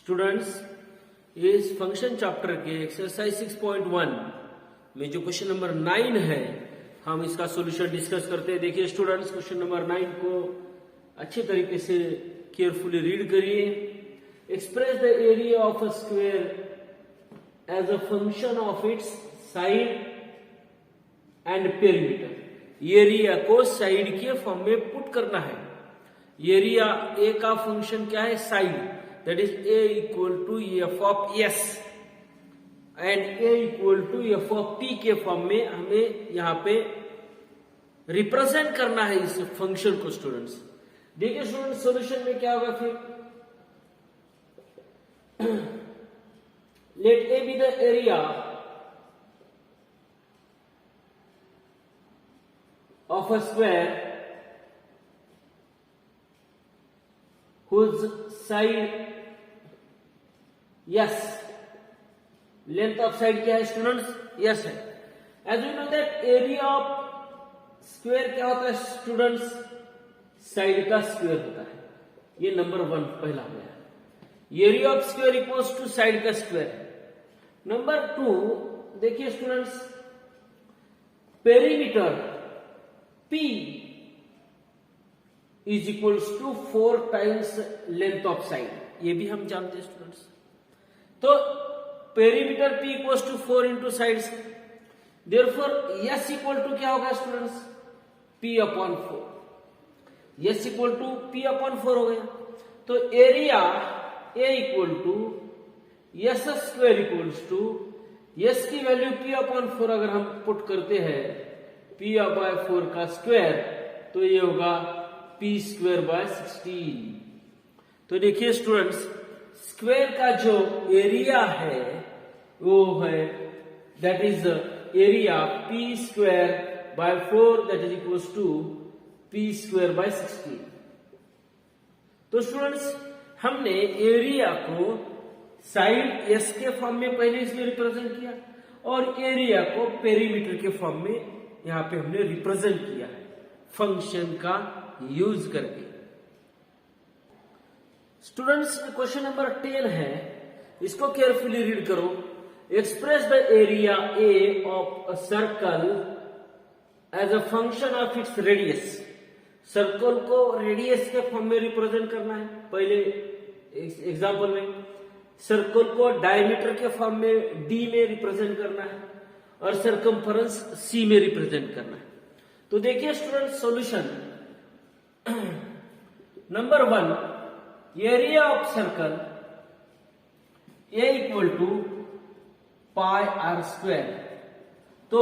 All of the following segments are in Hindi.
स्टूडेंट्स, इस फंक्शन चैप्टर के एक्सरसाइज 6.1 में जो क्वेश्चन नंबर 9 है, हम इसका सॉल्यूशन डिस्कस करते हैं। देखिए स्टूडेंट्स, क्वेश्चन नंबर 9 को अच्छे तरीके से केयरफुली रीड करिए। Express the area of a square as a function of its side and perimeter. Area को साइड के फॉर्म में पुट करना है। एरिया ए का फंक्शन क्या है? Side, that is A equal to F of S and A equal to F of P के फॉर्म में हमें यहां पे रिप्रेजेंट करना है इस फंक्शन को। स्टूडेंट्स देखिए स्टूडेंट्स, सॉल्यूशन में क्या होगा फिर? Let A be the area of a square whose side yes, length of side क्या है स्टूडेंट्स? yes है। as we know that area of square क्या होता है स्टूडेंट्स? साइड का स्क्वायर होता है। ये नंबर 1 पहला हो गया। Area of square equals to side का स्क्वायर। नंबर 2 देखिए students, perimeter P is equals to 4 times length of side, ये भी हम जानते हैं स्टूडेंट्स। तो perimeter P equals to 4 into sides, therefore S equal to क्या होगा students? P upon 4। S equal to P upon 4 हो गया। तो area A equal to S square equals to S की वैल्यू P अपॉन 4 अगर हम पुट करते हैं P बाय 4 का स्क्वायर, तो ये होगा P स्क्वायर बाय 16। तो देखिए स्टूडेंट्स, स्क्वायर का जो एरिया है वो है that is area P square by 4 that is equals to P square by 16। तो स्टूडेंट्स, हमने एरिया को साइड S के फॉर्म में पहले इसमें रिप्रेजेंट किया और एरिया को पेरीमीटर के फॉर्म में यहां पे हमने रिप्रेजेंट किया है फंक्शन का यूज करके। स्टूडेंट्स, क्वेश्चन नंबर 10 है, इसको केयरफुली रीड करो। Express the area A of a circle as a function of its radius. Circle को रेडियस के फॉर्म में रिप्रेजेंट करना है। पहले एग्जांपल में सर्कल को डायमीटर के फॉर्म में डी में रिप्रेजेंट करना है और सरकमफरेंस सी में रिप्रेजेंट करना है। तो देखिए student, solution number 1, area of circle A equal to pi r square. तो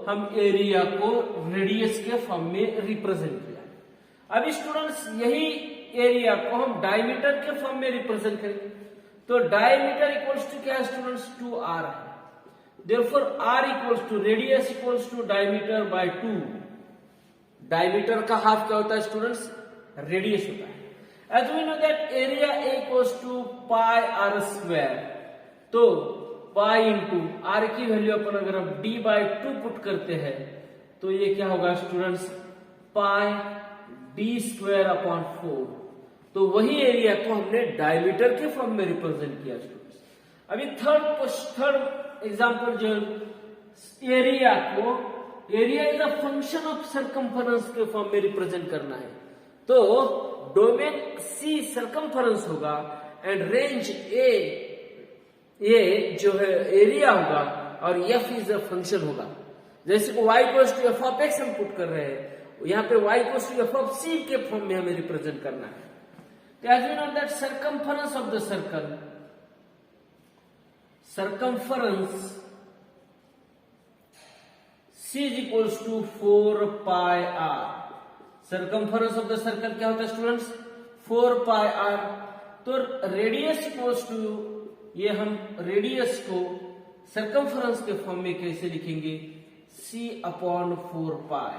हम एरिया को रेडियस के फॉर्म में रिप्रेजेंट किया। अभी स्टूडेंट्स, यही एरिया को हम डायमीटर के फॉर्म में रिप्रेजेंट करेंगे। तो डायमीटर इक्वल्स टू क्या है स्टूडेंट्स? 2r है। Therefore, r equals to radius equals to diameter by 2। Diameter का हाफ क्या होता है स्टूडेंट्स? रेडियस होता है। As we know that area A equals to pi r square, तो pi into r की वैल्यू अपन अगर हम d by 2 पुट करते हैं तो ये क्या होगा students? pi d square upon 4। तो वही एरिया को हमने डायमीटर के फॉर्म में रिप्रेजेंट किया स्टूडेंट्स। अभी थर्ड एग्जाम्पल, जो area is a function of circumference के फॉर्म में रिप्रेजेंट करना है। तो डोमेन सी सरकमफरेंस होगा एंड रेंज ए जो है एरिया होगा और एफ इज अ फंक्शन होगा। जैसे को y equals to F of X हम पुट कर रहे हैं, यहाँ पे y equals to F of C के फॉर्म में हमें रिप्रेजेंट करना है। तो as we know that circumference of the circle, circumference C is equals to 4 pi r। circumference of the circle क्या होता है स्टूडेंट्स? 4 pi r। तो रेडियस इक्वल्स टू, ये हम रेडियस को circumference के फॉर्म में कैसे लिखेंगे? C upon 4 pi।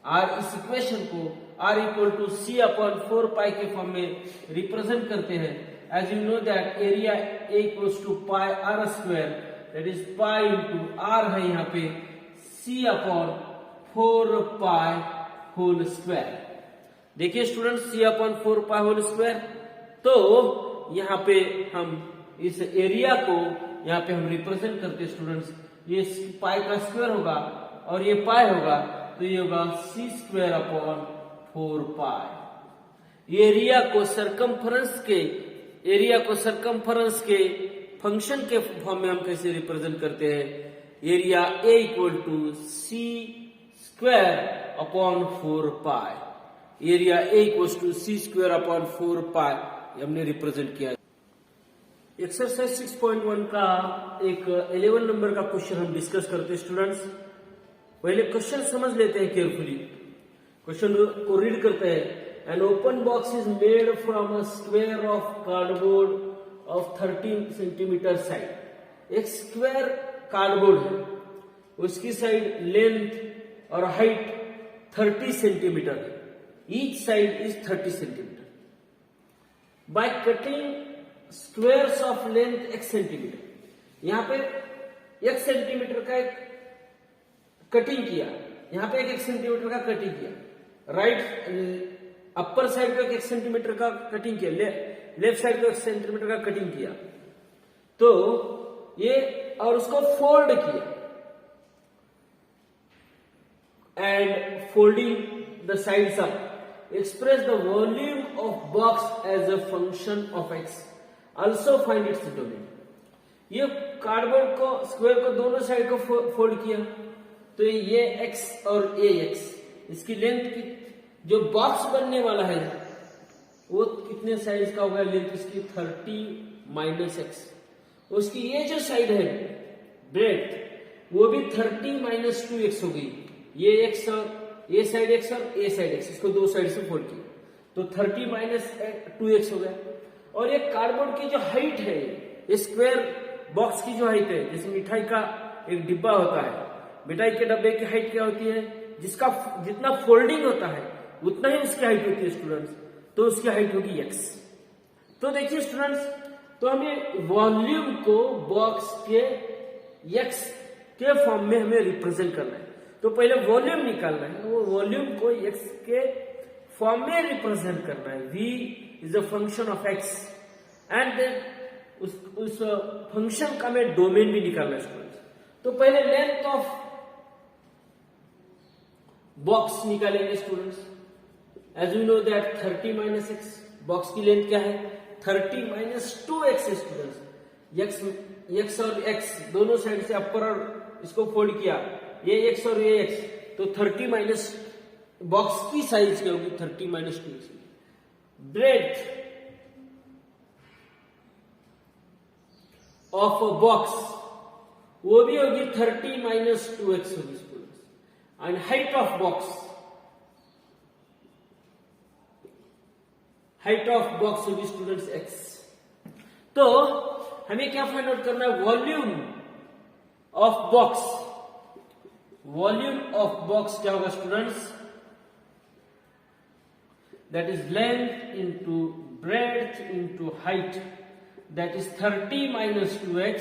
r इस इक्वेशन को r equal to C upon 4 pi के फॉर्म में रिप्रेजेंट करते हैं। As you know that area A equals to pi r square, that is pi into r है यहाँ पे C upon 4 pi whole square। देखिए student, C upon 4 pi whole square, तो यहाँ पे हम इस एरिया को यहाँ पे हम रिप्रेजेंट करते हैं स्टूडेंट्स। ये पाई का स्क्वायर होगा और ये पाई होगा, तो ये होगा C square upon 4 pi. Area को सरकमफरेंस के फंक्शन के फॉर्म में हम कैसे रिप्रेजेंट करते हैं? Area A equal to C square upon 4 pi. Area A equal to C square upon 4 pi हमने रिप्रेजेंट किया। एक्सरसाइज 6.1 का एक 11 नंबर का क्वेश्चन हम डिस्कस करते हैं स्टूडेंट्स। पहले क्वेश्चन समझ लेते हैं केयरफुली। क्वेश्चन को रीड करते हैं। An open box is made from a square of cardboard of 13 centimetre side. एक स्क्वायर कार्डबोर्ड है, उसकी साइड लेंथ और हाइट 30 सेंटीमीटर है। Each side is 30 centimetre. By cutting squares of length x centimetre, यहां पे x सेंटीमीटर का एक कटिंग किया, यहां पे एक 1 सेंटीमीटर का कटिंग किया। राइट अपर साइड को 1 सेंटीमीटर का कटिंग किया, लेफ्ट साइड को 1 सेंटीमीटर का कटिंग किया, तो ये और उसको फोल्ड किया। And folding the sides up express the volume of box as a function of x। Also find its domain. ये कार्डबोर्ड को स्क्वायर को दोनों साइड को फोल्ड किया, तो ये x और ये x, इसकी लेंथ की जो बॉक्स बनने वाला है वो कितने साइज का होगा? लेंथ इसकी 30 माइनस x। उसकी ये जो साइड है ब्रेड्थ, वो भी 30 माइनस 2x हो गई। ये x और ये साइड x और ये साइड x, इसको दो साइड से फोल्ड किया, तो 30 माइनस 2x हो गया। और ये कार्डबोर्ड की जो हाइट है, ये स्क्वायर बॉक्स की जो हाइट है, जैसे मिठाई का एक डिब्बा होता है, मिठाई के डब्बे की हाइट क्या होती है? जिसका जितना फोल्डिंग होता है उतना ही उसकी हाइट होती है स्टूडेंट्स, तो उसकी हाइट होगी x। तो देखिए स्टूडेंट्स, तो हमें वॉल्यूम को बॉक्स के x के फॉर्म में हमें रिप्रेजेंट करना है। तो पहले वॉल्यूम निकालना है, वो वॉल्यूम को x के फॉर्म में रिप्रेजेंट करना है। v is a function of x and then उस फंक्शन का हमें डोमेन भी निकालना है स्टूडेंट्स। तो पहले लेंथ ऑफ बॉक्स निकालेंगे students. As you know that 30 minus x, box की लेंथ क्या है? 30 माइनस 2x है स्टूडेंट्स। x और x दोनों साइड से अपर और इसको फोल्ड किया, ये x और ये x, तो 30 माइनस बॉक्स की साइज क्या होगी? 30 minus 2x। Breadth of a box वो भी होगी 30 माइनस 2x होगी students. And height of box, height of box होगी स्टूडेंट्स x। तो हमें क्या फाइंड आउट करना है? Volume of box. Volume of box क्या होगा students? That is length into breadth into height, that is 30 minus 2x,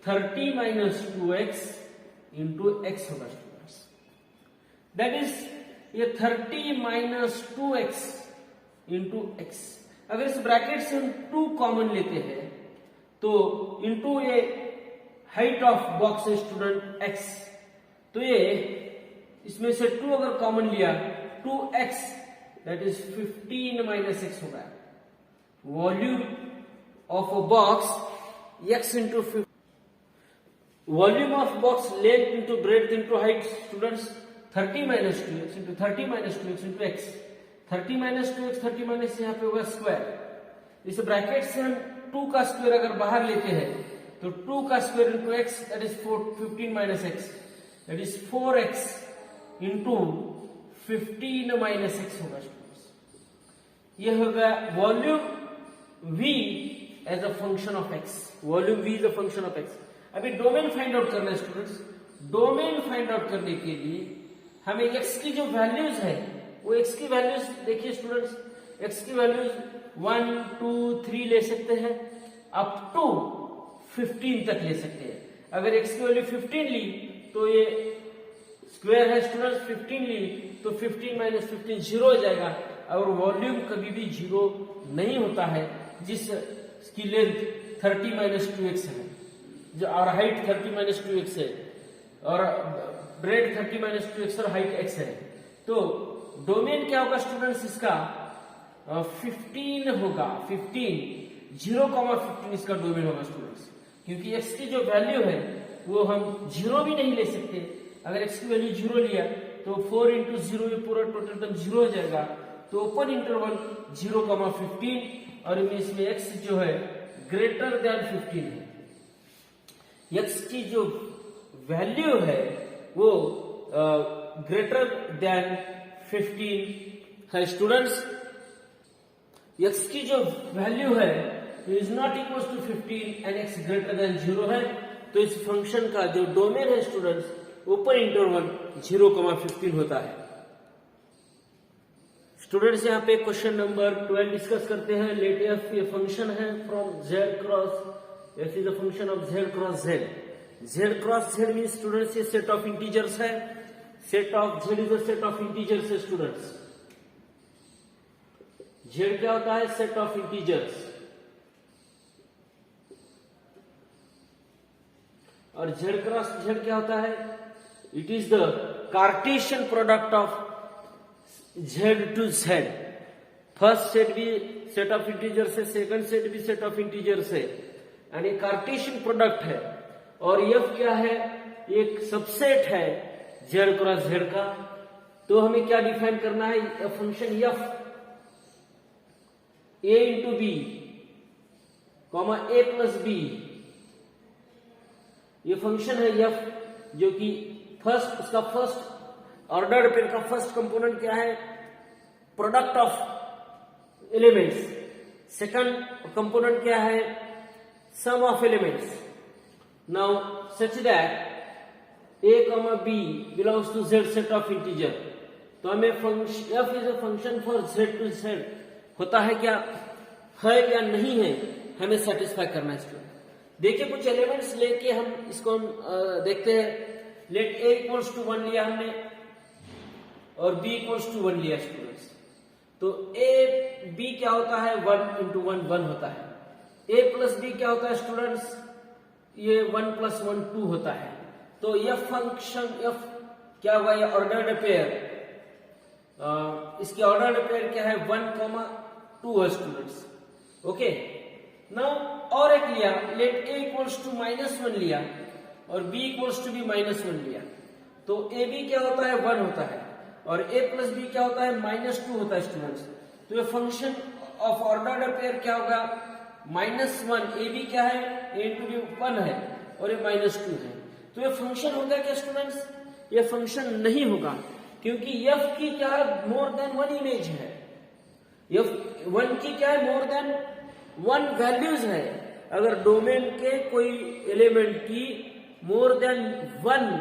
30 minus 2x into x होगा स्टूडेंट्स। दैट इज ये 30 माइनस 2x इंटू x। अगर इस ब्रैकेट से हम 2 कॉमन लेते हैं तो इंटू ये हाइट ऑफ बॉक्स है स्टूडेंट x, तो ये इसमें से 2 अगर कॉमन लिया 2x, that is 15 minus x होगा। Volume of a box x into 15, volume of box length into breadth into height students 30 minus 2x into 30 minus 2x into x। 30 minus 2x, 30 minus यहाँ पे होगा स्क्वायर। इस ब्रैकेट से हम 2 का स्क्वायर अगर बाहर लेते हैं तो 2 का square into x, that is 15 minus x, that is 4x into 15 minus x होगा स्टूडेंट्स। ये होगा volume v as a function of x। Volume v is a function of x। अभी डोमेन फाइंड आउट करना है स्टूडेंट्स। डोमेन फाइंड आउट करने के लिए हमें x की जो वैल्यूज है, वो x की वैल्यूज देखिए स्टूडेंट्स, x की वैल्यूज 1, 2, 3 ले सकते हैं, अप टू 15 तक ले सकते हैं। अगर x की वैल्यू 15 ली तो ये स्क्वायर है स्टूडेंट्स, 15 ली तो 15 माइनस 15 जीरो हो जाएगा। और वॉल्यूम कभी भी जीरो नहीं होता है, जिसकी लेंथ 30 माइनस 2x है, जो और हाइट 30 माइनस 2x है, और ब्रेड 30 माइनस 2x और हाइट x है। तो डोमेन क्या होगा स्टूडेंट्स इसका 15 होगा, 0,15 इसका डोमेन होगा स्टूडेंट्स, क्योंकि x की जो वैल्यू है वो हम 0 भी नहीं ले सकते। अगर x की वैल्यू 0 लिया तो 4 इंटू 0 ये पूरा टोटल एकदम 0 हो जाएगा। तो ओपन इंटरवल 0,15 और इसमें x जो है ग्रेटर देन 15 है। x की जो वैल्यू है वो ग्रेटर देन 15 है स्टूडेंट्स। x की जो वैल्यू है is not equal to 15 and x greater than 0 है। तो इस फंक्शन का जो डोमेन है स्टूडेंट्स ओपन इंटरवल 0,15 होता है। स्टूडेंट्स यहाँ पे क्वेश्चन नंबर 12 डिस्कस करते हैं। लेट एफ ये फंक्शन है from z cross f is a function of z cross z। z cross z mean students ये सेट ऑफ इंटीजर्स है। Set of z is a set of integers है स्टूडेंट्स। z क्या होता है? Set of integers. और z क्रॉस z क्या होता है? It is the Cartesian product of z to z। First set भी सेट ऑफ इंटीजर्स है, सेकंड सेट भी सेट ऑफ इंटीजर्स है, एंड ये कार्टेशियन प्रोडक्ट है। और f क्या है? एक सबसेट है z क्रॉस z का। तो हमें क्या डिफाइन करना है? Function f a into B comma a plus B, ये फंक्शन है f, जो कि उसका फर्स्ट ऑर्डर पेयर का फर्स्ट कंपोनेंट क्या है? Product of elements. Second component क्या है? Sum of elements. Now such that a comma b belongs to z set of integer. तो हमें f is a function for z to z होता है क्या, है या नहीं है, हमें सेटिस्फाई करना है। देखिए कुछ एलिमेंट्स लेके हम इसको देखते हैं। लेट a इक्वल्स टू 1 लिया हमने और b इक्वल्स टू 1 लिया स्टूडेंट्स। तो a b क्या होता है? 1 इंटू 1 1 होता है। a प्लस b क्या होता है स्टूडेंट्स? ये 1 प्लस 1 2 होता है। तो यह फंक्शन f क्या होगा? ये ऑर्डर्ड पेयर, इसकी ऑर्डर्ड पेयर क्या है? 1,2 है स्टूडेंट्स। ओके नाउ और एक लिया, लेट a इक्वल्स टू -1 लिया और b इक्वल्स टू भी -1 लिया। तो a b क्या होता है? 1 होता है, और a प्लस b क्या होता है? -2 होता है स्टूडेंट्स। तो ये फंक्शन ऑफ ऑर्डर्ड पेयर क्या होगा? -1। a b क्या है? a इंटू b 1 है और ये -2 है। तो ये फंक्शन होगा क्या स्टूडेंट्स? ये फंक्शन नहीं होगा, क्योंकि f की क्या है? मोर देन 1 इमेज है। f 1 की क्या है? मोर देन 1 वैल्यूज है। अगर डोमेन के कोई एलिमेंट की मोर देन 1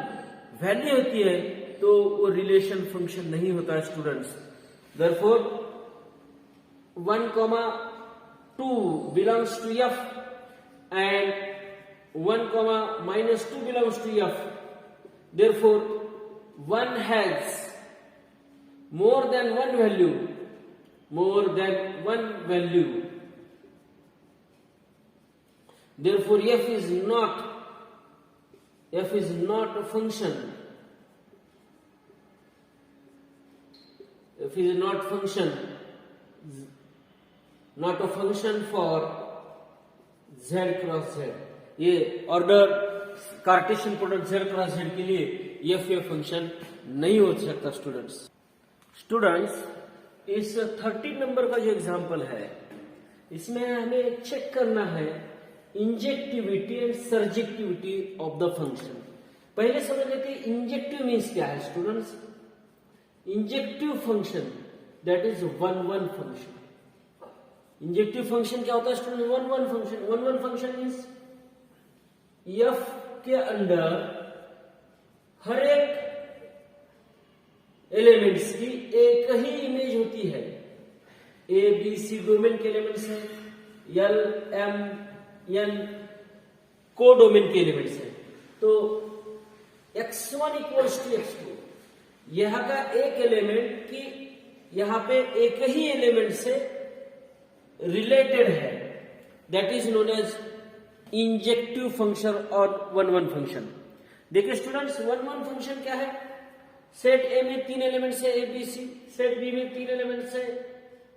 वैल्यू होती है तो वो रिलेशन फंक्शन नहीं होता है students. Therefore 1,2 belongs to f and 1,-2 belongs to f। Therefore 1 has more than one value, therefore f is not a function, not a function for z cross z। ये order Cartesian product z cross z के लिए f ये फंक्शन नहीं हो सकता स्टूडेंट्स। इस 13 नंबर का जो एग्जाम्पल है इसमें हमें चेक करना है injectivity and surjectivity of the function. पहले समझ लेते हैं इंजेक्टिव मीन्स क्या है students. Injective function that is 1-1 function. Injective function क्या होता है student? 1-1 function. 1-1 function means f के अंदर हर एक एलिमेंट्स की एक ही इमेज होती है। ए बी सी डोमेन के एलिमेंट्स हैं, एल एम एन को डोमेन के एलिमेंट्स हैं। तो x1 इक्वल्स टू x2, यहां का एक एलिमेंट की यहां पे एक ही एलिमेंट से रिलेटेड है। That is known as injective function और वन वन फंक्शन। देखिए स्टूडेंट्स, वन वन फंक्शन क्या है? सेट ए में 3 एलिमेंट्स है, A B C. Set B में 3 एलिमेंट्स है,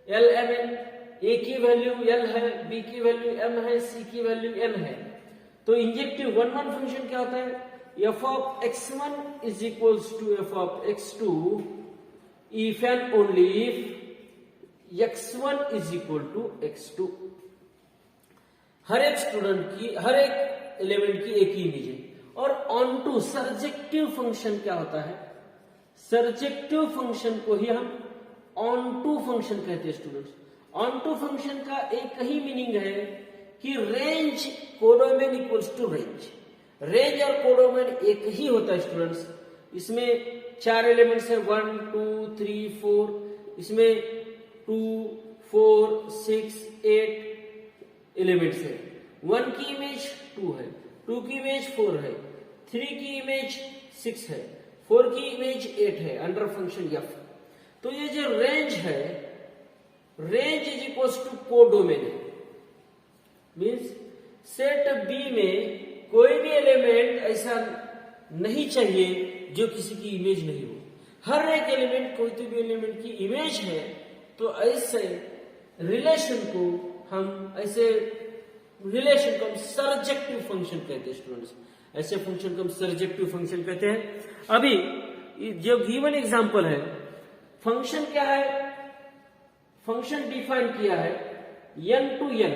एल एम एन। ए की वैल्यू एल है, बी की वैल्यू एम है, सी की वैल्यू एन है। तो इंजेक्टिव वन वन फंक्शन क्या होता है? F of x1 is equals to F of x2 if and only if x1 is equal to x2। हर एक स्टूडेंट की, हर एक एलिमेंट की एक ही इमेज है। और ऑन टू सर्जेक्टिव फंक्शन क्या होता है? सर्जेक्टिव फंक्शन को ही हम ऑन टू फंक्शन कहते हैं स्टूडेंट्स। ऑन टू फंक्शन का एक ही मीनिंग है कि range codomain equals to range. Range और कोडोमेन एक ही होता है स्टूडेंट्स। इसमें 4 एलिमेंट्स है, 1 2 3 4। इसमें 2 4 6 8 एलिमेंट्स है। 1 की इमेज 2 है, 2 की इमेज 4 है, 3 की इमेज 6 है, 4 की इमेज 8 है अंडर फंक्शन एफ। तो ये जो रेंज है, range is equals to codomain है। मीन्स सेट बी में कोई भी एलिमेंट ऐसा नहीं चाहिए जो किसी की इमेज नहीं हो। हर एक एलिमेंट, कोई तो भी एलिमेंट की इमेज है। तो ऐसे रिलेशन को हम सर्जेक्टिव फंक्शन कहते हैं स्टूडेंट्स। ऐसे फंक्शन को हम सर्जेक्टिव फंक्शन कहते हैं। अभी जो गिवन एग्जांपल है, फंक्शन क्या है? फंक्शन डिफाइन किया है n to n।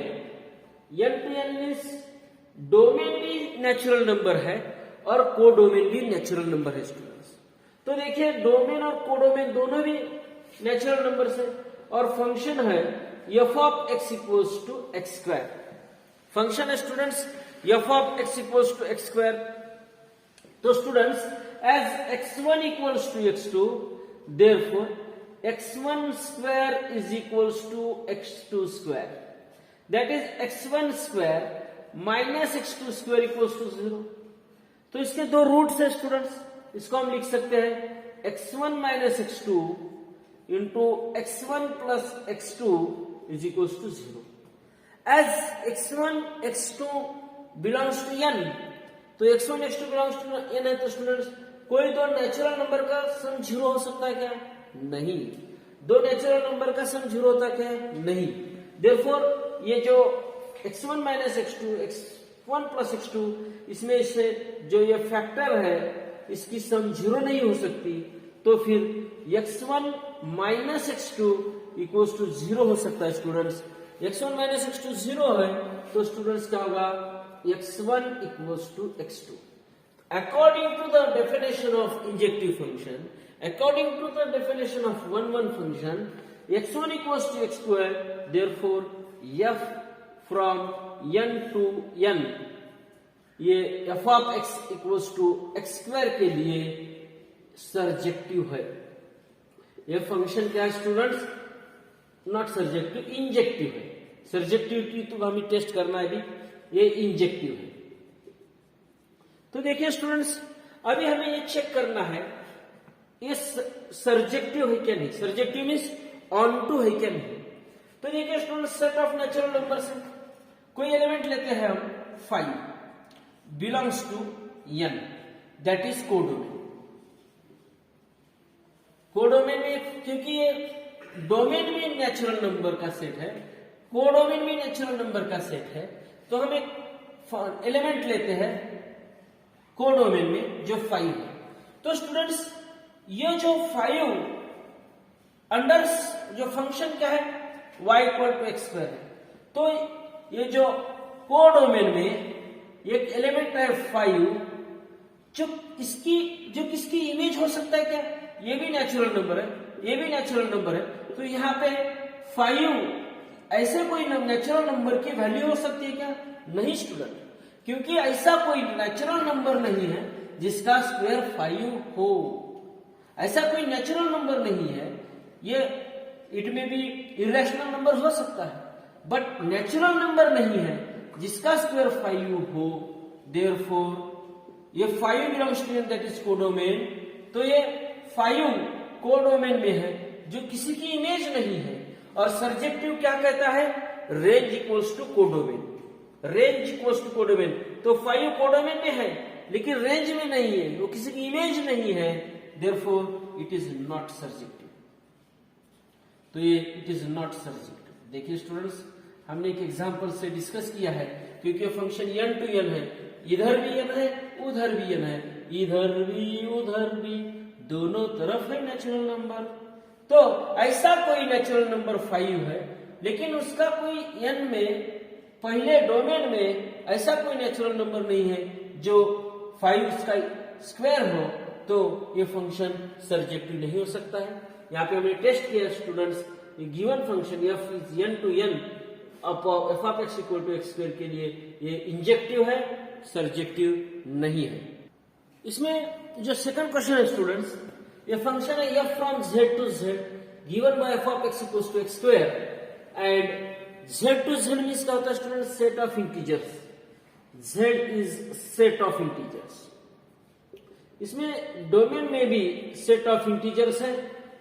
n to n means domain भी नेचुरल नंबर है और कोडोमेन भी नेचुरल नंबर है स्टूडेंट्स। तो देखिए, डोमेन और कोडोमेन दोनों भी नेचुरल नंबर है। और फंक्शन है F of X equals to x square. Function है students F of X equals to x square. तो students, as x1 equals to x2, therefore x1 square is equals to x2 square. That is x1 square minus x2 square equals to 0। तो इसके 2 रूट्स है स्टूडेंट्स। इसको हम लिख सकते हैं x1 minus x2 into x1 plus x2 is equals to 0। As x1 x2 belongs to n, तो x1 x2 belongs to n है। तो स्टूडेंट्स, कोई 2 नेचुरल नंबर का सम 0 हो सकता है क्या? नहीं। 2 नेचुरल नंबर का सम 0 होता है क्या? नहीं। देयरफॉर ये जो x1 minus x2, x1 plus x2, इसमें से जो ये फैक्टर है इसकी सम 0 नहीं हो सकती। तो फिर x1 minus x2 equals to 0 हो सकता है स्टूडेंट्स। x1 माइनस x2 0 है, तो स्टूडेंट्स क्या होगा? x1 equals to x2। According to the definition of injective function, according to the definition of one function, x1 equals to x square, therefore f from n to n, ये f of x equals to x square के लिए सर्जेक्टिव है। ये फंक्शन क्या है स्टूडेंट्स? नॉट सर्जेक्टिव, इंजेक्टिव है। सर्जेक्टिविटी तो हमें टेस्ट करना है अभी, ये इंजेक्टिव है। तो देखिए स्टूडेंट्स, अभी हमें ये चेक करना है ये सर्जेक्टिव है क्या नहीं। सर्जेक्टिव मीन्स ऑन टू है क्या नहीं। तो देखिए students, set of natural numbers है। कोई एलिमेंट लेते हैं हम 5 belongs to n, that is codomain. Codomain में, क्योंकि ये डोमेन भी नेचुरल नंबर का सेट है, कोडोमेन भी नेचुरल नंबर का सेट है, तो हम एक एलिमेंट लेते हैं कोडोमेन में जो 5 है। तो स्टूडेंट्स, ये जो 5 अंडर जो फंक्शन क्या है? y equal to x square है। तो ये जो कोडोमेन में एक एलिमेंट है 5, जो किसकी इमेज हो सकता है क्या? ये भी नेचुरल नंबर है, ये भी नेचुरल नंबर है। तो यहाँ पे 5 ऐसे कोई नेचुरल नंबर की वैल्यू हो सकती है क्या? नहीं स्टूडेंट, क्योंकि ऐसा कोई नेचुरल नंबर नहीं है जिसका स्क्वायर 5 हो। ऐसा कोई नेचुरल नंबर नहीं है। ये इट में भी इरेशनल नंबर हो सकता है, बट नेचुरल नंबर नहीं है जिसका स्क्वायर 5 हो। देयरफॉर ये 5 belongs to that is codomain. तो ये 5 कोडोमेन में है जो किसी की इमेज नहीं है। और सर्जेक्टिव क्या कहता है? Range equals to codomain. Range equals to codomain, तो 5 कोडोमेन में है लेकिन रेंज में नहीं है, वो किसी की इमेज नहीं है, therefore it is not surjective. तो ये इट इज नॉट सर्जेक्टिव। देखिए स्टूडेंट्स, हमने एक एग्जांपल से डिस्कस किया है, क्योंकि फंक्शन n to n है, इधर भी n है उधर भी n है, इधर भी उधर भी, दोनों तरफ है नेचुरल नंबर। तो ऐसा कोई नेचुरल नंबर 5 है लेकिन उसका कोई n में पहले डोमेन में ऐसा कोई नेचुरल नंबर नहीं है जो 5 का स्क्वायर हो, तो ये फंक्शन सर्जेक्टिव नहीं हो सकता है। यहाँ पे हमने टेस्ट किया students, given function f is n to n f of x equal to x square के लिए ये इंजेक्टिव है, सर्जेक्टिव नहीं है। इसमें जो सेकंड क्वेश्चन है स्टूडेंट्स, ये फंक्शन है f from z to z given by f of x equal to x square, and z to z means क्या होता है students, set of integers. z is set of integers. इसमें डोमेन में भी सेट ऑफ इंटीजर्स है,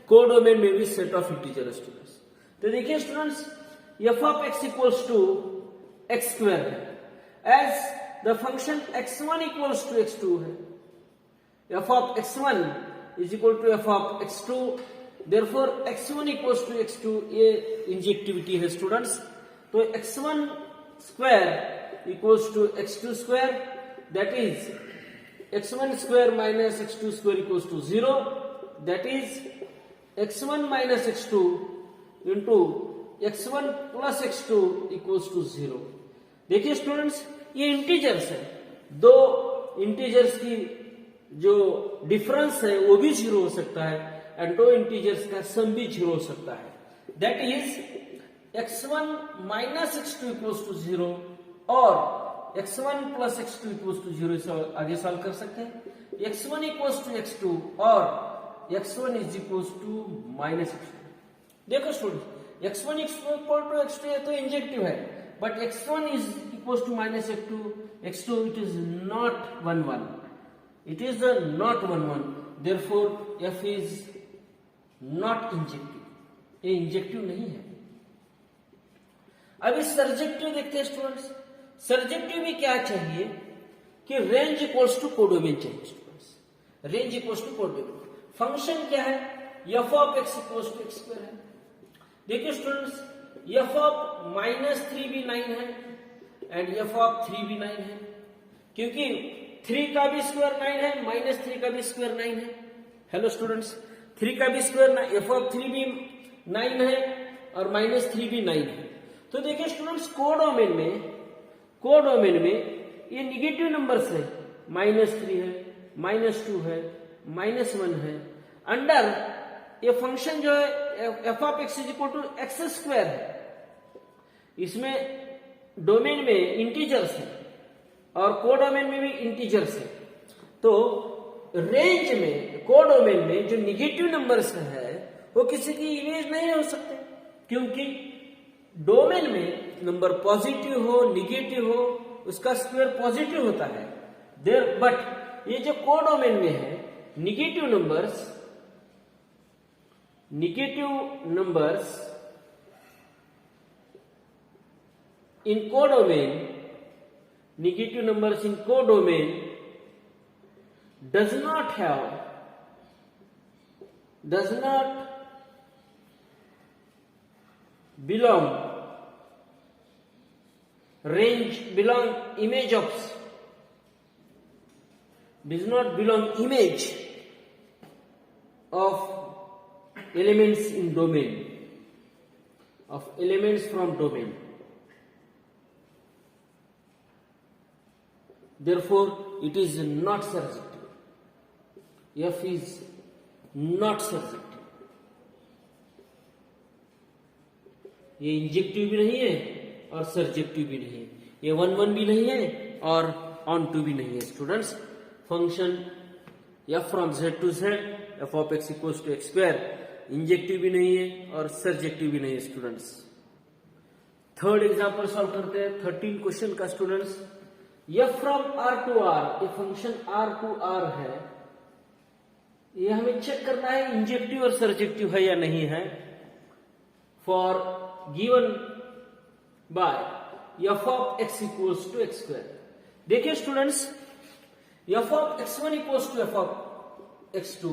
कोडोमेन में भी सेट ऑफ इंटीजर स्टूडेंट्स। तो देखिए students, f of x equals to x square है, as the function x1 equals to x2 है, f of x1 is equal to f of x2, therefore x1 equals to x2, ये इंजेक्टिविटी है स्टूडेंट्स। तो x1 square equals to x2 square, that is x1 square minus x2 square equals to 0, that is x1 minus x2 into x1 plus x2 equals to 0। देखिए स्टूडेंट्स, ये इंटीजर्स है, दो इंटीजर्स की जो डिफरेंस है वो भी 0 हो सकता है, एंड दो इंटीजर्स का सम भी 0 हो सकता है, that is x1 minus x2 equals to 0 और x1 plus x2 equals to 0। इसे आगे सॉल्व कर सकते हैं, x1 इक्वल्स टू x2 और x1 is equals to minus x2। देखो student, x1 equal to x2 तो इंजेक्टिव है, but x1 is equals to minus x2, it is not 1 1, it is not 1 1, therefore f is not injective, ये इंजेक्टिव नहीं है। अब इस सर्जेक्टिव देखते हैं स्टूडेंट्स। सर्जेक्टिव में क्या चाहिए कि रेंज इक्वल्स टू कोडोमेन चाहिए students, range equals to codomain. Function क्या है, f of x equals to x square है। देखिए स्टूडेंट्स, f ऑफ माइनस 3 भी 9 है एंड f ऑफ 3 भी 9 है, क्योंकि 3 का भी स्क्वायर 9 है, माइनस 3 का भी स्क्वायर 9 है। हेलो स्टूडेंट्स, 3 का भी स्क्वायर, f ऑफ 3 भी 9 है और माइनस 3 भी 9 है। तो देखिए स्टूडेंट्स, कोडोमेन में ये निगेटिव नंबर्स है, माइनस 3 है, माइनस 2 है, माइनस 1 है। अंडर ये फंक्शन जो है f of x is equal to x square है, इसमें डोमेन में इंटीजर्स है और कोडोमेन में भी इंटीजर्स है। तो रेंज में, कोडोमेन में जो निगेटिव नंबर्स है वो किसी की इमेज नहीं हो सकते, क्योंकि डोमेन में नंबर पॉजिटिव हो निगेटिव हो उसका स्क्वायर पॉजिटिव होता है देयर, बट ये जो कोडोमेन में है negative numbers in codomain, negative numbers in codomain does not belong image of elements in domain, of elements from domain. Therefore, it is not surjective. F is not surjective. ये इंजेक्टिव भी नहीं है और सर्जेक्टिव भी नहीं है, ये 1 1 भी नहीं है और ऑन टू भी नहीं है students. Function f from z to z, f of x equals to x square, injective भी नहीं है और सर्जेक्टिव भी नहीं है स्टूडेंट्स। थर्ड एग्जांपल सॉल्व करते हैं 13 क्वेश्चन का students. f from r to r, ये फंक्शन r टू r है, ये हमें चेक करना है इंजेक्टिव और सर्जेक्टिव है या नहीं है। For given by F of X equals to x square. देखिए students, F of x1 equals to F of x2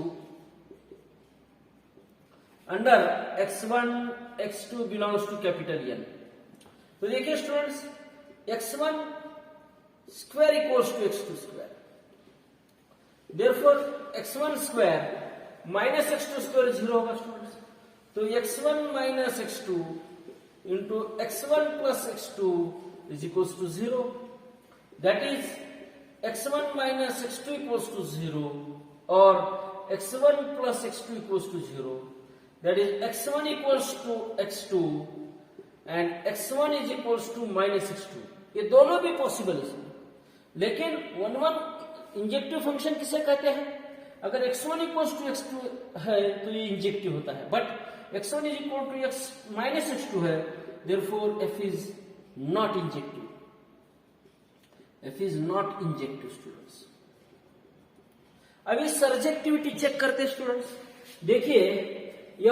under x1 x2 belongs to capital N। तो देखिए students, x1 square equals to x2 square, therefore x1 square minus x2 square 0 होगा स्टूडेंट्स। तो x1 minus x2 into x1 plus x2 is equals to 0, that is x1 minus x2 equals to 0 और x1 plus x2 equals to 0, that is x1 equals to x2 and x1 is equals to minus x2। ये दोनों भी पॉसिबल है, लेकिन 1 इंजेक्टिव फंक्शन किसे कहते हैं? अगर x1 इक्वल्स टू x2 है तो ये इंजेक्टिव होता है, but x1 is equal to x minus x2 है, therefore f is not injective. f is not injective students. अभी सर्जेक्टिविटी चेक करते हैं स्टूडेंट्स। देखिए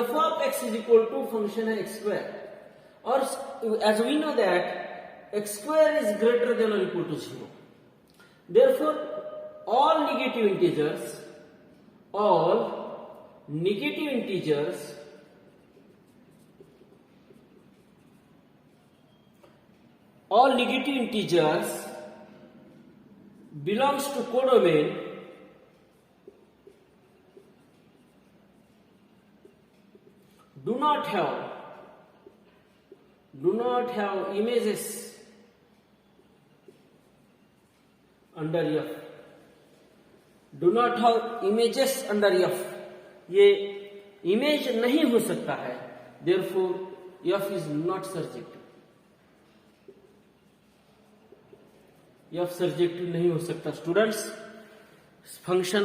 f of x is equal to function है x स्क्वायर, और as we know that x square is greater than और equal to 0, therefore all negative integers belongs to codomain do not have images under F, do not have images under F, ये इमेज नहीं हो सकता है, therefore F is not surjective। F surjective नहीं हो सकता students. Function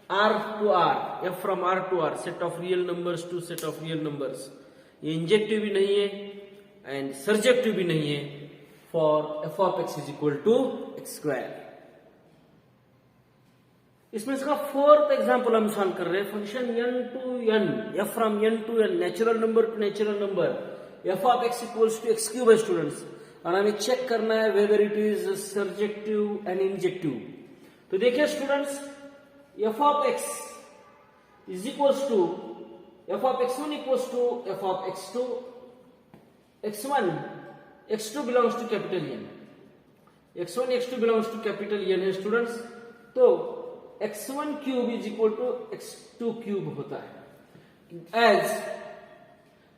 R to R, F from R to R, set of real numbers to set of real numbers, ये इंजेक्टिव भी नहीं है एंड सर्जेक्टिव भी नहीं है for f of x is equal to x square। इसमें इसका फोर्थ एग्जांपल हम सॉल्व कर रहे हैं। Function n to n, f from n to n, natural number to natural number, f of x equals to x cube है स्टूडेंट्स, और हमें चेक करना है whether it is surjective and injective. तो देखिए students, f of x is equals to f of x1 equals to f of x2, x1 x2 belongs to capital N, x1 x2 belongs to capital N है स्टूडेंट्स। तो x1 cube is equal to x2 cube होता है as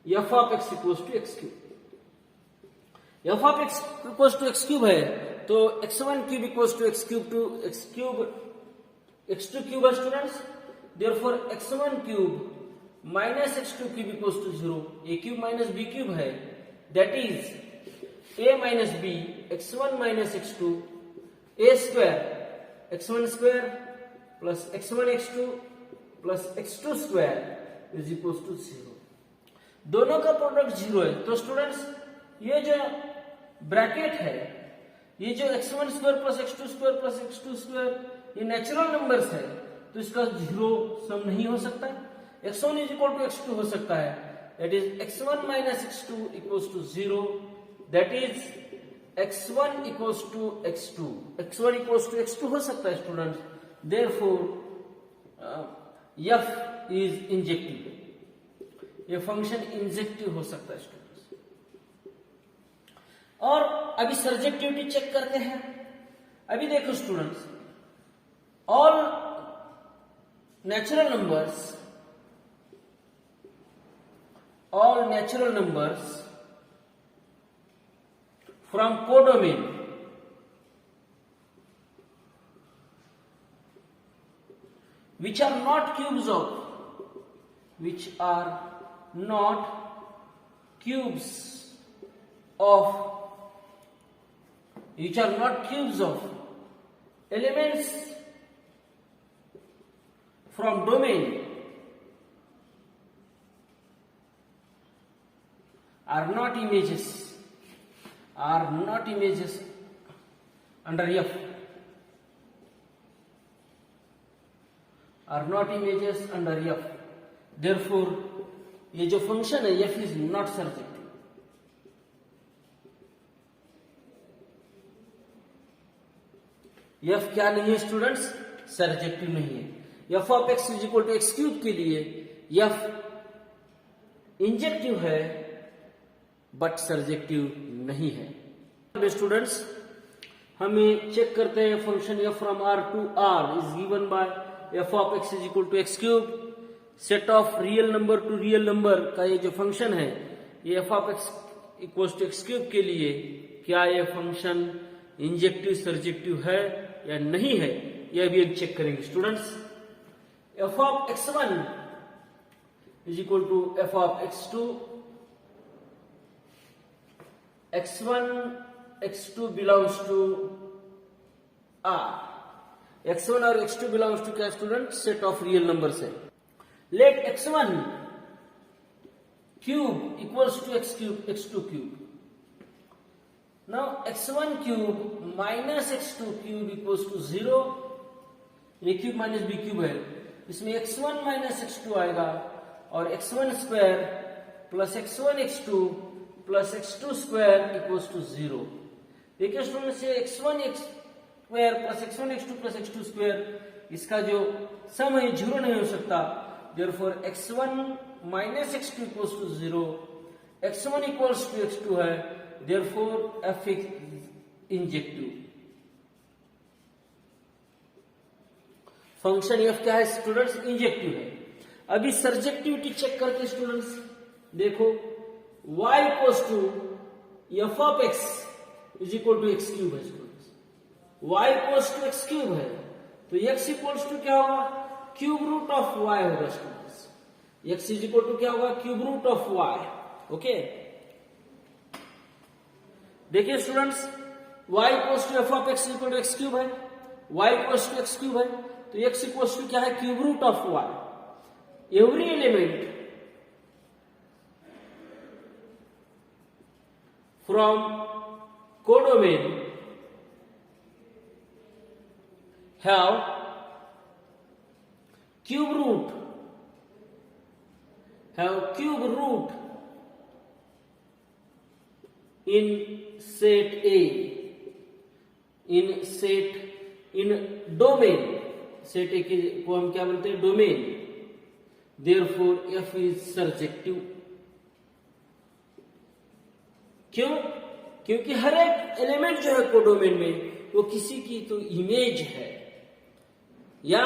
f of x equals to x cube. f of x equals to x cube है तो x1 cube equals to x cube to x cube x2 cube है students, therefore x1 cube minus x2 cube equals to 0, a cube minus b cube है, that is a minus b x1 minus x2 a square x1 square plus x1 x2 plus x2 square is equals to 0। दोनों का प्रोडक्ट 0 है, तो स्टूडेंट्स ये जो ब्रैकेट है, ये जो x1 square plus x2 square plus x2 square, ये नेचुरल नंबर्स है, तो इसका 0 सम नहीं हो सकता। x1 is equal to x2 हो सकता है, that is x1 minus x2 equals to 0, that is x1 equals to x2, x1 equals to x2 हो सकता है students, therefore f is injective, ये फंक्शन इंजेक्टिव हो सकता है स्टूडेंट्स। और अभी सर्जेक्टिविटी चेक करते हैं। अभी देखो students, all natural numbers from codomain which are not cubes of elements from domain are not images under F, are not images under F, therefore ये जो फंक्शन है f is not surjective। F क्या नहीं है स्टूडेंट्स, सर्जेक्टिव नहीं है। F of x is equal to x cube के लिए एफ इंजेक्टिव है बट सर्जेक्टिव नहीं है। स्टूडेंट्स हमें चेक करते हैं function f from R to R is given by F of x is equal to x cube. Set of real number to real number का ये जो फंक्शन है ये f of x equal to x cube के लिए क्या ये फंक्शन इंजेक्टिव सर्जेक्टिव है या नहीं है, यह भी हम चेक करेंगे students. F of X one is equal to F of X two. x1 x2 belongs to R। x1 और x2 बिलोंग्स टू क्या student, set of real number से। Let x1 cube equals to x cube x2 cube. Now x1 cube minus x2 cube equals to 0। A cube minus B cube है, इसमें x1 माइनस x2 आएगा और x1 square plus x1 x2 plus x2 square equals to 0। देखिए स्टूडेंट से x1 square plus x1 x2 plus x2 square इसका जो सम है 0 नहीं हो सकता। Therefore x1 minus x2 equals to 0, x1 equals to x2 है, therefore f injective. Function f क्या है स्टूडेंट्स, इंजेक्टिव है। अभी सर्जेक्टिविटी चेक करके स्टूडेंट्स देखो y equals to F of x is equal to x cube है students. y equals to x cube है तो x इक्वल्स टू क्या होगा, क्यूब रूट ऑफ y होगा students. x is equal to क्या होगा, cube root of y। Okay देखिए students y equals to F of x equal to x cube है, y equals to x cube है तो x इक्वल्स टू क्या है, cube root of y। Every element from codomain have cube root in set A, in domain। Set ए को हम क्या बोलते हैं, domain. Therefore f is surjective. क्यों, क्योंकि हर एक एलिमेंट जो है कोडोमेन में वो किसी की तो इमेज है, या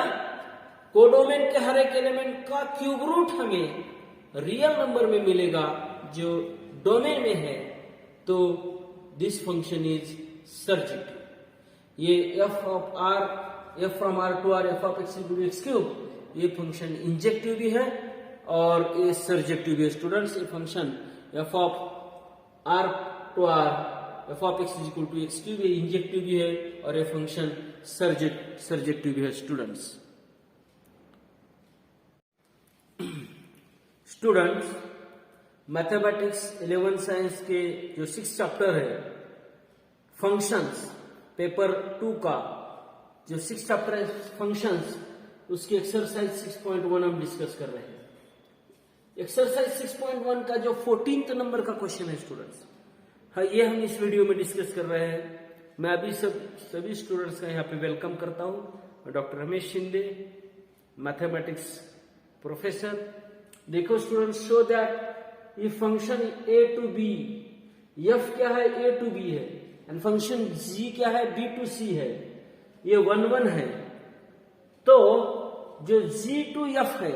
कोडोमेन के हर एक एलिमेंट का क्यूब रूट हमें रियल नंबर में मिलेगा जो डोमेन में है, तो दिस फंक्शन इज सर्जेक्टिव। ये f of R, f from R to R, f of x equal to x cube, ये फंक्शन इंजेक्टिव भी है और ये सर्जेक्टिव भी है स्टूडेंट्स। ये function f of R to R, f of x is equal to x cube, ये इंजेक्टिव भी है और ये फंक्शन सर्जेक्टिव भी है स्टूडेंट्स। स्टूडेंट्स मैथमेटिक्स 11 साइंस के जो 6 चैप्टर है फंक्शंस, पेपर 2 का जो 6 चैप्टर है फंक्शंस, उसकी एक्सरसाइज 6.1 हम डिस्कस कर रहे हैं। एक्सरसाइज 6.1 का जो 14th नंबर का क्वेश्चन है स्टूडेंट्स, हाँ ये हम इस वीडियो में डिस्कस कर रहे हैं। मैं अभी सभी स्टूडेंट्स का यहाँ पे वेलकम करता हूँ। मैं doctor Ramesh Shinde, mathematics professor. देखो स्टूडेंट्स, शो दैट ये function a to b, f क्या है a टू b है, एंड फंक्शन g क्या है b टू c है, ये 1 1 है, तो जो g टू f है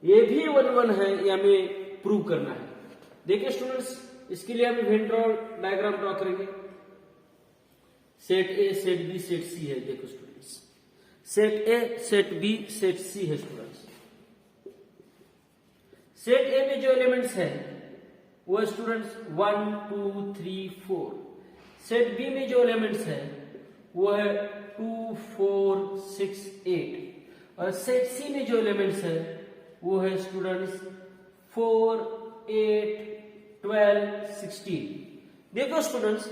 ये भी 1 1 है, ये हमें प्रूव करना है। देखिए स्टूडेंट्स, इसके लिए हम वेन डायग्राम ड्रॉ करेंगे। Set A, set B, set C है। देखो students, set A, set B, set C है स्टूडेंट्स। सेट ए में जो एलिमेंट्स है वो है स्टूडेंट्स 1 2 3 4। सेट बी में जो एलिमेंट्स है वो है 2 4 6 8। और सेट सी में जो एलिमेंट्स है वो है स्टूडेंट्स 4 8 12 16। देखो स्टूडेंट्स,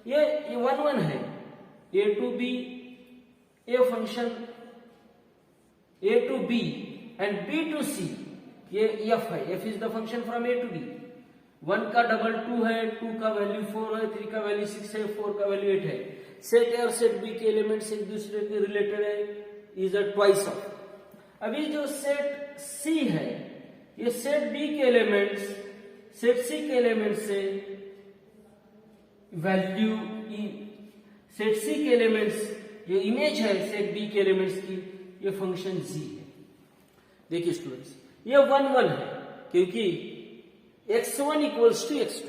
ये 1 1 है, a to b, a function a to b and b to c, ये f है। f is the function from a to b। 1 का डबल 2 है, 2 का वैल्यू 4 है, 3 का वैल्यू 6 है, 4 का वैल्यू 8 है। सेट ए और सेट बी के एलिमेंट्स एक दूसरे के रिलेटेड है, इज अ ट्वाइस ऑफ। अभी जो सेट सी है, ये सेट बी के एलिमेंट्स सेट सी के एलिमेंट से वैल्यू सेट सी के एलिमेंट्स जो इमेज है सेट बी के एलिमेंट्स की, ये फंक्शन जी है। देखिए स्टूडेंट्स, ये 1 1 है क्योंकि x1 equals to x2,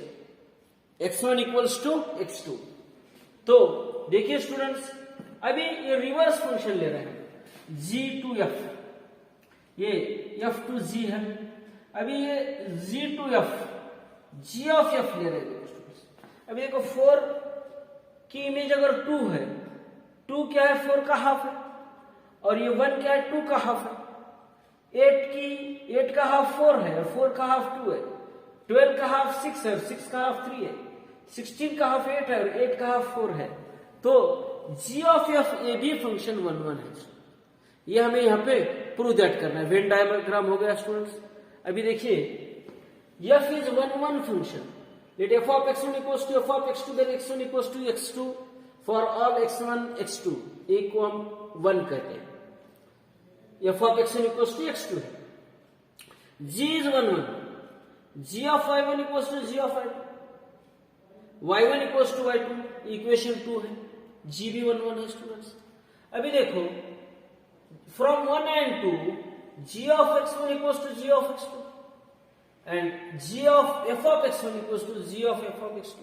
x1 equals to x2। तो देखिए स्टूडेंट्स, अभी ये रिवर्स फंक्शन ले रहे हैं g टू f, ये f टू g है। अभी ये g to f, g of f ले रहे हैं स्टूडेंट्स। अभी देखो 4 की इमेज अगर 2 है, 2 क्या है 4 का हाफ है, और ये 1 क्या है 2 का हाफ है। 8 का हाफ 4 है और 4 का हाफ 2 है। 12 का हाफ 6 है और 6 का हाफ 3 है। 16 का हाफ 8 है और 8 का हाफ 4 है। तो g ऑफ f ये भी फंक्शन 1 1 है। ये हमें यहाँ पे प्रूव दैट करना है। वेन डायग्राम हो गया स्टूडेंट्स। अभी देखिए f is 1 1 function. Let f of x1 equals to f of x2, then x1 equals to x2 for all x1 x2, एक को हम 1 कहते हैं। f of x1 equals to x2 है। g is 1 1, g of y1 equals to g of y2, y1 equals to y2, equation 2 है। g भी 1 1 है स्टूडेंट्स। अभी देखो from 1 and 2, g of x1 equals to g of x2 and g of f of x1 equals to g of f of x2।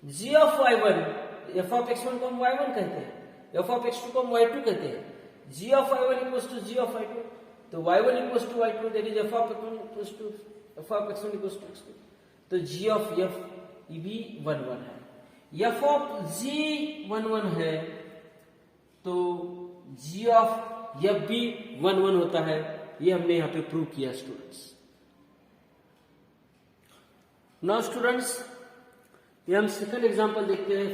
g of y1, f of x1 को हम y1 कहते हैं, f of x2 को हम y2 कहते हैं। g of y1 equals to g of y2, तो y1 equals to y2, that is f of x1 equals to f of x1 equals to x2। तो g of f ये भी 1 1 है। f of g 1 1 है, तो g ऑफ f भी 1 1 होता है। ये हमने यहां पे प्रूव किया स्टूडेंट्स। नाउ स्टूडेंट्स, ये हम सेकंड एग्जांपल देखते हैं।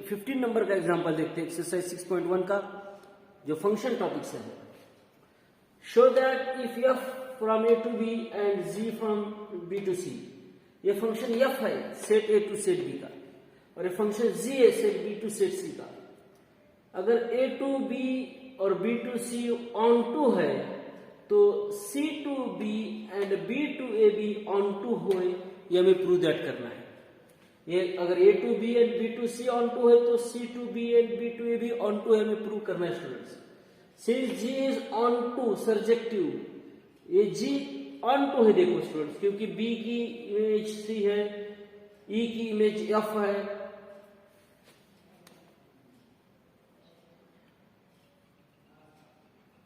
15 नंबर का एग्जांपल देखते हैं, एक्सरसाइज 6.1 का, जो फंक्शन टॉपिक से है। Show that if f from a to b and g from b to c, ये फंक्शन f है set a to set b का, और ये फंक्शन g है set b to set c का। अगर a टू b और b to c onto है, तो c to b and b to a भी ऑन टू हो, ये हमें प्रूव दैट करना है। ये अगर a to b and b to c onto है, तो c to b and b to a भी ऑन टू है, हमें प्रूव करना है students. Since g is onto surjective, ये g ऑन टू है देखो स्टूडेंट्स, क्योंकि b की इमेज c है, e की इमेज f है,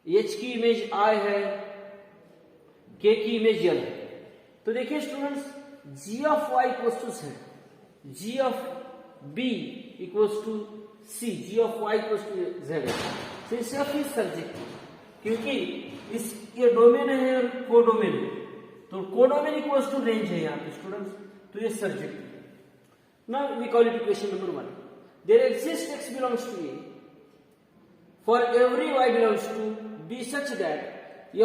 h की इमेज I है, k की इमेज l है। तो देखिए students, g of y equals to z, g of b equals to c, g of y equals to z है। सिंस f इज सर्जेक्टिव, क्योंकि इस ये डोमेन है और कोडोमेन है, तो कोडोमेन इक्वल्स टू रेंज है यहाँ पे स्टूडेंट्स, तो ये सर्जेक्टिव है। Now we call it equation number 1। There exist x belongs to a for every y belongs to b such that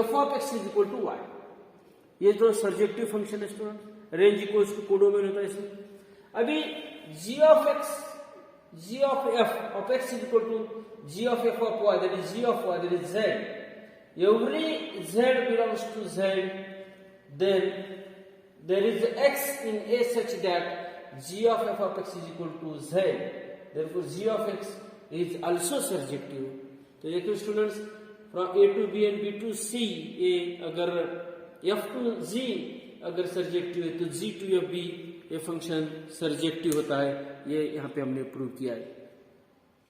f of x is equal to y। ये जो सर्जेक्टिव फंक्शन है student, range equals to codomain होता है इसमें। अभी g of x, g of f of x is equal to g of f of y, that is g of y, that is z। Every z belongs to z, then there is x in a such that g of f of x is equal to z, therefore g of x is also surjective। तो देखिए students, from a to b and b to c, ये अगर f टू g अगर सर्जेक्टिव है, तो g टू f भी ये फंक्शन सर्जेक्टिव होता है। ये यहाँ पे हमने प्रूव किया है।